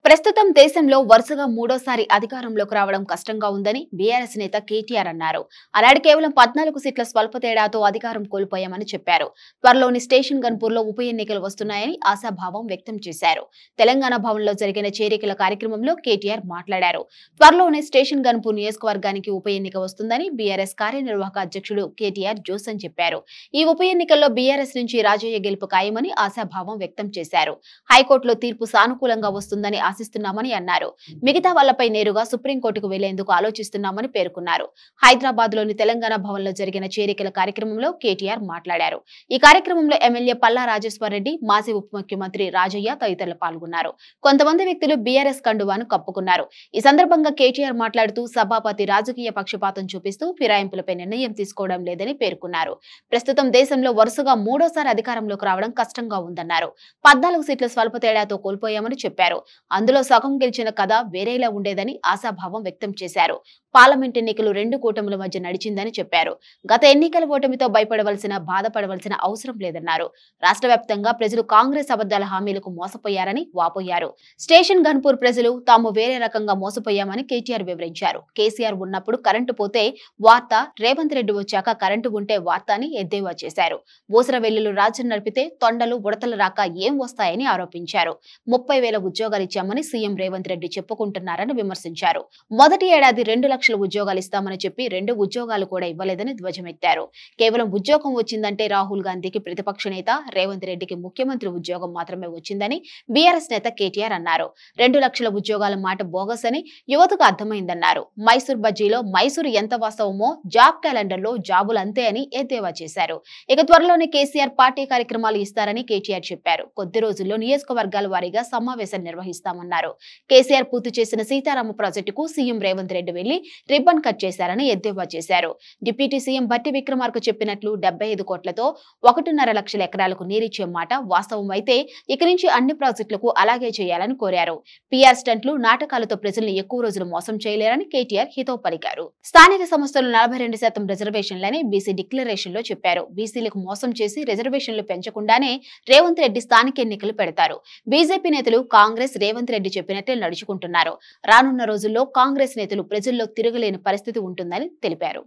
ప్రస్తుతం దేశంలో వరుసగా మూడోసారి అధికారంలోకి రావడం కష్టంగా ఉందని బీఆర్ఎస్ నేత కేటీఆర్ అన్నారు. అలాంటి కేవలం 14 సీట్ల స్వల్ప తేడాతో అధికారం కోల్పోయామని చెప్పారు. త్వరలోని స్టేషన్ గన్పూర్లో ఉప ఎన్నికలు వస్తున్నాయని ఆశాభావం వ్యక్తం చేశారు. తెలంగాణ భవన్లో జరిగిన చేరికల కార్యక్రమంలో కేటీఆర్ మాట్లాడారు. త్వరలోనే స్టేషన్ గన్పూర్ నియోజకవర్గానికి ఉప ఎన్నిక వస్తుందని బీఆర్ఎస్ కార్యనిర్వాహక అధ్యక్షుడు కేటీఆర్ జోసన్ చెప్పారు. ఈ ఉప ఎన్నికల్లో బీఆర్ఎస్ నుంచి రాజయ్య గెలుపు ఖాయమని ఆశాభావం వ్యక్తం చేశారు. హైకోర్టులో తీర్పు సానుకూలంగా వస్తుందని ఆశిస్తున్నామని అన్నారు. మిగతా వాళ్లపై నేరుగా సుప్రీంకోర్టుకు వెళ్లేందుకు ఆలోచిస్తున్నామని పేర్కొన్నారు. హైదరాబాద్ లోని తెలంగాణ భవన్ లో జరిగిన చేరికల కార్యక్రమంలో కేటీఆర్ మాట్లాడారు. ఈ కార్యక్రమంలో ఎమ్మెల్యే పల్లా రాజేశ్వరరెడ్డి, మాజీ ఉప ముఖ్యమంత్రి రాజయ్య తదితరులు పాల్గొన్నారు. కొంతమంది వ్యక్తులు బీఆర్ఎస్ కండువాను కప్పుకున్నారు. ఈ సందర్భంగా కేటీఆర్ మాట్లాడుతూ సభాపతి రాజకీయ పక్షపాతం చూపిస్తూ ఫిరాయింపులపై నిర్ణయం తీసుకోవడం లేదని పేర్కొన్నారు. ప్రస్తుతం దేశంలో వరుసగా మూడోసారి అధికారంలోకి రావడం కష్టంగా ఉందన్నారు. 14 సీట్ల స్వల్ప తేడాతో కోల్పోయామని చెప్పారు. అందులో సగం గెలిచిన కథ వేరేలా ఉండేదని ఆశాభావం వ్యక్తం చేశారు. పార్లమెంట్ ఎన్నికలు 2 కూటముల మధ్య నడిచిందని చెప్పారు. గత ఎన్నికల ఓటమితో బాధపడవలసిన అవసరం లేదన్నారు. రాష్ట్ర వ్యాప్తంగా ప్రజలు కాంగ్రెస్ అబద్దాల హామీలకు మోసపోయారని వాపోయారు. స్టేషన్ గన్పూర్ ప్రజలు తాము వేరే రకంగా మోసపోయామని కేటీఆర్ వివరించారు. కేసీఆర్ ఉన్నప్పుడు కరెంటు పోతే వార్త, రేవంత్ రెడ్డి వచ్చాక కరెంటు ఉంటే వార్త అని ఎద్దేవా చేశారు. ఊసరవెల్లులు రాజ్యం నడిపితే తొండలు ఉడతలు రాక ఏం వస్తాయని ఆరోపించారు. 30,000 ఉద్యోగాలు ఇచ్చామని సీఎం రేవంత్ రెడ్డి చెప్పుకుంటున్నారని విమర్శించారు. మొదటి ఏడాది 2 లక్షల ఉద్యోగాలు ఇస్తామని చెప్పి 2 ఉద్యోగాలు కూడా ఇవ్వలేదని ధ్వజమెత్తారు. కేవలం ఉద్యోగం వచ్చిందంటే రాహుల్ గాంధీకి ప్రతిపక్ష నేత, రేవంత్ రెడ్డికి ముఖ్యమంత్రి ఉద్యోగం మాత్రమే వచ్చిందని బీఆర్ఎస్ నేత కేటీఆర్ అన్నారు. 2 లక్షల ఉద్యోగాల మాట బోగస్ అని యువతకు అర్థమైందన్నారు. మైసూర్ బజ్జీలో మైసూరు ఎంత వాస్తవమో జాబ్ క్యాలెండర్ లో జాబులు అంతే అని ఎద్దేవా చేశారు. ఇక త్వరలోనే కేసీఆర్ పార్టీ కార్యక్రమాలు ఇస్తారని కేటీఆర్ చెప్పారు. కొద్ది రోజుల్లో నియోజకవర్గాల వారీగా సమావేశం నిర్వహిస్తామన్నారు. కేసీఆర్ పూర్తి చేసిన సీతారామ ప్రాజెక్టుకు సీఎం రేవంత్ రెడ్డి వెళ్లి రిబ్బన్ కట్ చేశారని ఎద్దేవా చేశారు. డిప్యూటీ సీఎం భట్టి విక్రమార్క చెప్పినట్లు 75 కోట్లతో 1.5 లక్షల ఎకరాలకు నీరిచ్చే మాట వాస్తవం అయితే ఇక నుంచి అన్ని ప్రాజెక్టులకు అలాగే చేయాలని కోరారు. పీఆర్ స్టంట్లు, నాటకాలతో ప్రజల్ని ఎక్కువ రోజులు మోసం చేయలేరని కేటీఆర్ హితవు పలికారు. స్థానిక సంస్థలు 42% రిజర్వేషన్లని బీసీ డిక్లరేషన్ లో చెప్పారు. బీసీలకు మోసం చేసి రిజర్వేషన్లు పెంచకుండానే రేవంత్ రెడ్డి స్థానిక ఎన్నికలు పెడతారు. బీజేపీ నేతలు కాంగ్రెస్, రేవంత్ రెడ్డి చెప్పినట్లే నడుచుకుంటున్నారు. రానున్న రోజుల్లో కాంగ్రెస్ నేతలు ప్రజల్లో తిరగలేని పరిస్థితి ఉంటుందని తెలిపారు.